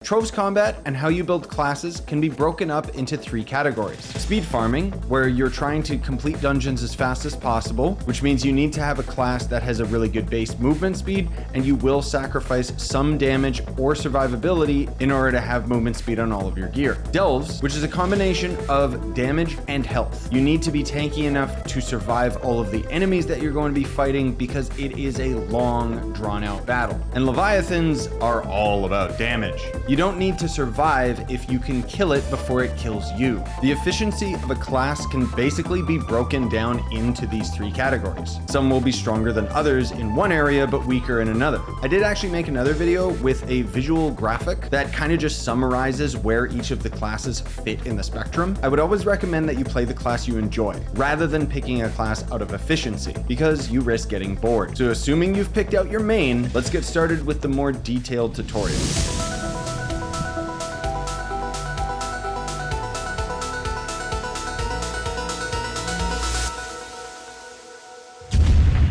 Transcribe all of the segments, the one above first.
Trove's combat and how you build classes can be broken up into 3 categories. Speed farming, where you're trying to complete dungeons as fast as possible, which means you need to have a class that has a really good base movement speed, and you will sacrifice some damage or survivability in order to have movement speed on all of your gear. Delves, which is a combination of damage and health. You need to be tanky enough to survive all of the enemies that you're going to be fighting because it is a long, drawn-out battle. And Leviathans are all about damage. You don't need to survive if you can kill it before it kills you. The efficiency of a class can basically be broken down into these 3 categories. Some will be stronger than others in one area, but weaker in another. I did actually make another video with a visual graphic that kind of just summarizes where each of the classes fit in the spectrum. I would always recommend that you play the class you enjoy, rather than picking a class out of efficiency, because you risk getting bored. So assuming you've picked out your main, let's get started with the more detailed tutorial.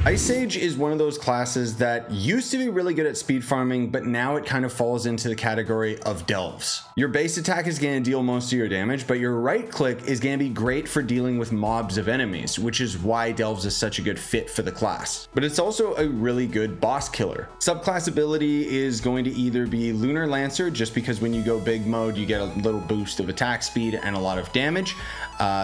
Ice Age is one of those classes that used to be really good at speed farming, but now it kind of falls into the category of delves. Your base attack is going to deal most of your damage, but your right click is going to be great for dealing with mobs of enemies, which is why delves is such a good fit for the class. But it's also a really good boss killer. Subclass ability is going to either be Lunar Lancer, just because when you go big mode, you get a little boost of attack speed and a lot of damage.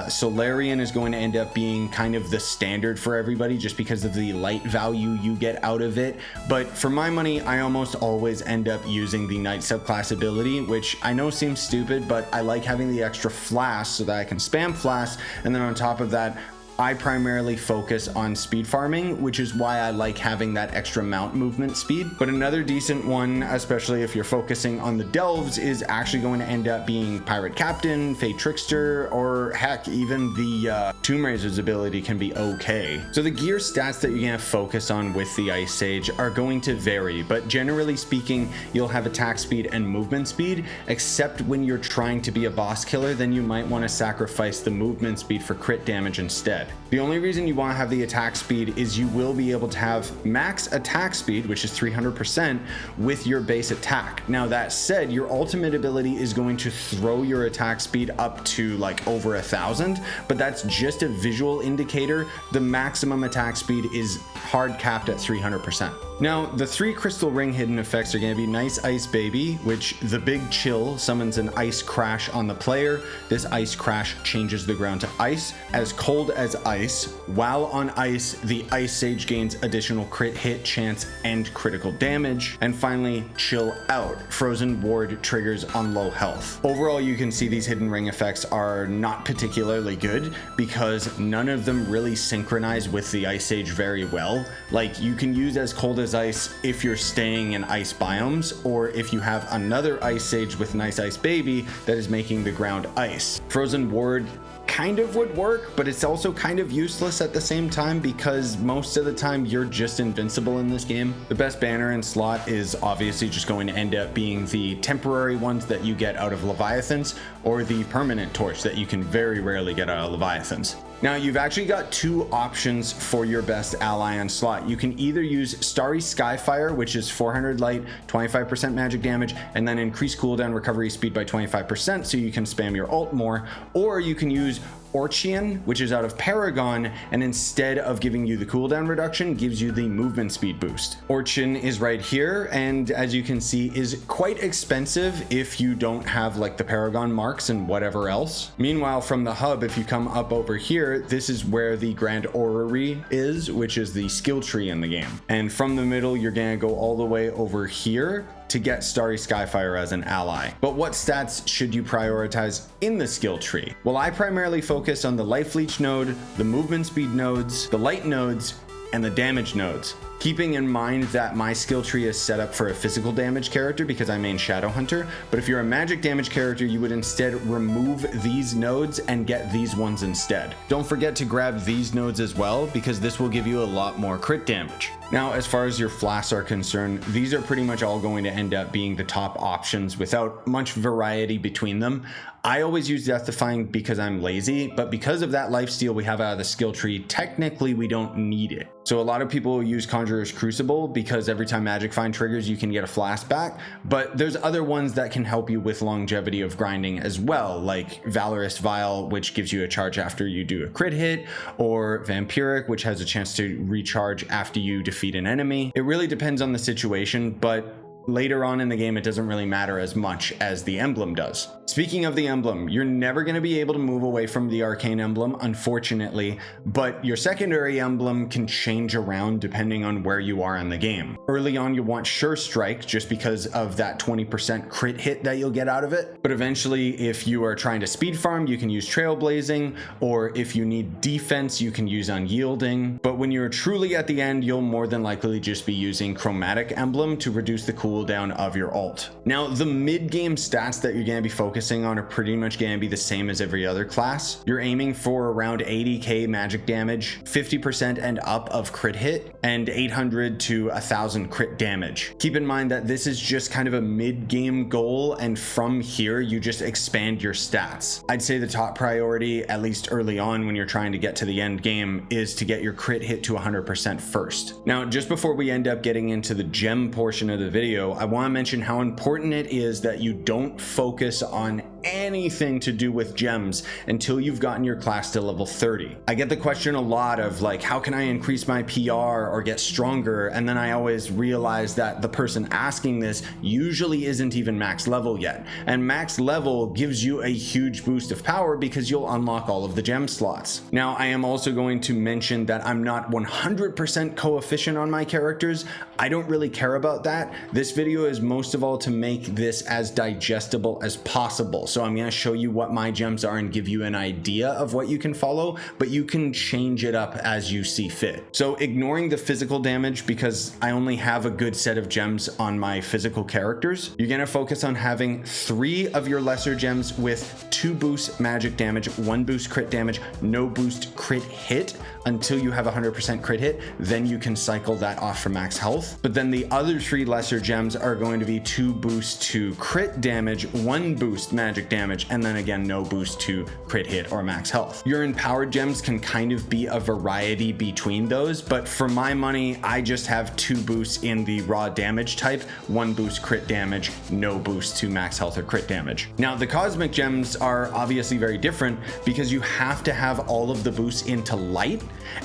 Solarian is going to end up being kind of the standard for everybody, just because of the light value you get out of it. But for my money, I almost always end up using the Knight subclass ability, which I know seems stupid, but I like having the extra flash so that I can spam flash. And then on top of that, I primarily focus on speed farming, which is why I like having that extra mount movement speed. But another decent one, especially if you're focusing on the delves, is actually going to end up being Pirate Captain, Fey Trickster, or heck, even the Tomb Raiser's ability can be okay. So the gear stats that you're going to focus on with the Ice Age are going to vary, but generally speaking, you'll have attack speed and movement speed, except when you're trying to be a boss killer, then you might want to sacrifice the movement speed for crit damage instead. The only reason you want to have the attack speed is you will be able to have max attack speed, which is 300%, with your base attack. Now that said, your ultimate ability is going to throw your attack speed up to like over 1,000, but that's just a visual indicator. The maximum attack speed is hard capped at 300%. Now, the 3 crystal ring hidden effects are going to be Nice Ice Baby, which the Big Chill summons an ice crash on the player. This ice crash changes the ground to ice. As Cold as Ice, while on ice, the Ice Sage gains additional crit hit chance and critical damage. And finally, Chill Out. Frozen Ward triggers on low health. Overall, you can see these hidden ring effects are not particularly good because none of them really synchronize with the Ice Sage very well. Like, you can use As Cold as Ice if you're staying in ice biomes, or if you have another Ice Sage with Nice Ice Baby that is making the ground ice. Frozen Ward kind of would work, but it's also kind of useless at the same time because most of the time you're just invincible in this game. The best banner in slot is obviously just going to end up being the temporary ones that you get out of Leviathans, or the permanent torch that you can very rarely get out of Leviathans. Now, you've actually got 2 options for your best ally on slot. You can either use Starry Skyfire, which is 400 light, 25% magic damage, and then increase cooldown recovery speed by 25% so you can spam your ult more, or you can use Orchian, which is out of Paragon, and instead of giving you the cooldown reduction, gives you the movement speed boost. Orchian is right here, and as you can see, is quite expensive if you don't have like the Paragon marks and whatever else. Meanwhile, from the hub, if you come up over here, this is where the Grand Orrery is, which is the skill tree in the game. And from the middle, you're gonna go all the way over here to get Starry Skyfire as an ally. But what stats should you prioritize in the skill tree? Well, I primarily focus on the life leech node, the movement speed nodes, the light nodes, and the damage nodes. Keeping in mind that my skill tree is set up for a physical damage character because I main Shadow Hunter, but if you're a magic damage character, you would instead remove these nodes and get these ones instead. Don't forget to grab these nodes as well, because this will give you a lot more crit damage. Now, as far as your flasks are concerned, these are pretty much all going to end up being the top options without much variety between them. I always use Death Defying because I'm lazy, but because of that lifesteal we have out of the skill tree, technically we don't need it. So a lot of people use Conjurer's Crucible because every time Magic Find triggers, you can get a flask back. But there's other ones that can help you with longevity of grinding as well, like Flask Vial, which gives you a charge after you do a crit hit, or Vampiric, which has a chance to recharge after you defeat an enemy. It really depends on the situation, but later on in the game, it doesn't really matter as much as the emblem does. Speaking of the emblem, you're never going to be able to move away from the arcane emblem, unfortunately, but your secondary emblem can change around depending on where you are in the game. Early on, you want Sure Strike just because of that 20% crit hit that you'll get out of it. But eventually, if you are trying to speed farm, you can use Trailblazing, or if you need defense, you can use Unyielding. But when you're truly at the end, you'll more than likely just be using Chromatic Emblem to reduce the cooldown of your ult. Now, the mid-game stats that you're going to be focusing on are pretty much going to be the same as every other class. You're aiming for around 80k magic damage, 50% and up of crit hit, and 800 to 1000 crit damage. Keep in mind that this is just kind of a mid-game goal, and from here you just expand your stats. I'd say the top priority, at least early on when you're trying to get to the end game, is to get your crit hit to 100% first. Now, just before we end up getting into the gem portion of the video, I want to mention how important it is that you don't focus on anything to do with gems until you've gotten your class to level 30. I get the question a lot of like, how can I increase my PR or get stronger? And then I always realize that the person asking this usually isn't even max level yet. And max level gives you a huge boost of power because you'll unlock all of the gem slots. Now, I am also going to mention that I'm not 100% coefficient on my characters. I don't really care about that. This video is most of all to make this as digestible as possible. So I'm going to show you what my gems are and give you an idea of what you can follow, but you can change it up as you see fit. So ignoring the physical damage, because I only have a good set of gems on my physical characters, you're going to focus on having 3 of your lesser gems with 2 boost magic damage, 1 boost crit damage, no boost crit hit until you have 100% crit hit. Then you can cycle that off for max health. But then the other 3 lesser gems are going to be 2 boosts to crit damage, 1 boost magic damage, and then again no boost to crit hit or max health. Your empowered gems can kind of be a variety between those, but for my money, I just have 2 boosts in the raw damage type, 1 boost crit damage, no boost to max health or crit damage. Now, the cosmic gems are obviously very different because you have to have all of the boosts into light,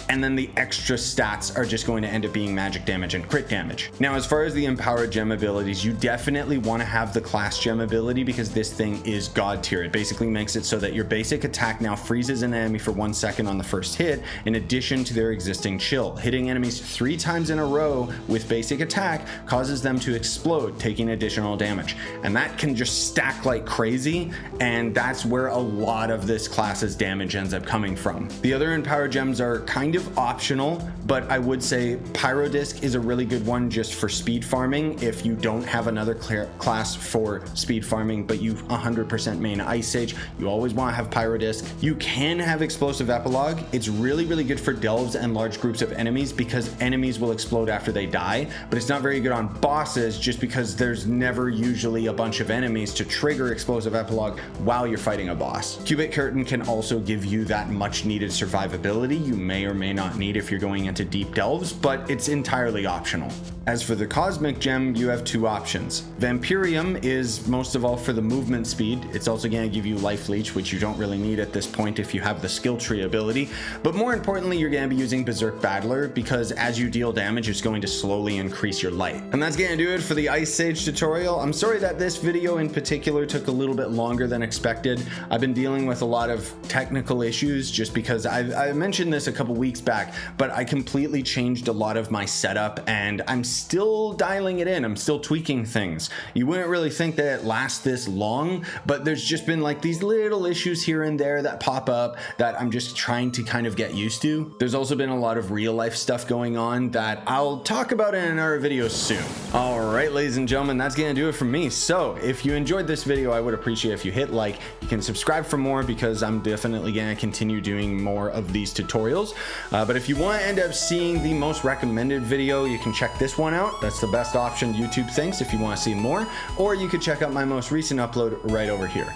and then the extra stats are just going to end up being magic damage and crit damage. Now, as far as the empowered gem abilities, you definitely want to have the class gem ability because this thing is god tier. It basically makes it so that your basic attack now freezes an enemy for 1 second on the first hit, in addition to their existing chill. Hitting enemies 3 times in a row with basic attack causes them to explode, taking additional damage. And that can just stack like crazy, and that's where a lot of this class's damage ends up coming from. The other empowered gems are kind of optional, but I would say Pyrodisc is a really good one just for speed farming. If you don't have another class for speed farming, but you 100% main Ice Sage, you always want to have Pyrodisc. You can have Explosive Epilogue. It's really, really good for delves and large groups of enemies because enemies will explode after they die, but it's not very good on bosses just because there's never usually a bunch of enemies to trigger Explosive Epilogue while you're fighting a boss. Cubic Curtain can also give you that much needed survivability you may or may not need if you're going into deep delves, but it's entirely optional. As for the Cosmic Gem, you have 2 options. Vampirium is most of all for the movement speed. It's also going to give you Life Leech, which you don't really need at this point if you have the skill tree ability. But more importantly, you're going to be using Berserk Battler because as you deal damage, it's going to slowly increase your life. And that's going to do it for the Ice Sage tutorial. I'm sorry that this video in particular took a little bit longer than expected. I've been dealing with a lot of technical issues just because I mentioned this a couple weeks back, but I completely changed a lot of my setup and I'm still dialing it in. I'm still tweaking things. You wouldn't really think that it lasts this long, but there's just been like these little issues here and there that pop up that I'm just trying to kind of get used to. There's also been a lot of real life stuff going on that I'll talk about in another video soon. All right, ladies and gentlemen, that's gonna do it for me. So if you enjoyed this video, I would appreciate if you hit like. You can subscribe for more because I'm definitely gonna continue doing more of these tutorials. But if you want to end up seeing the most recommended video, you can check this one out. That's the best option YouTube thinks if you want to see more, or you could check out my most recent upload right over here.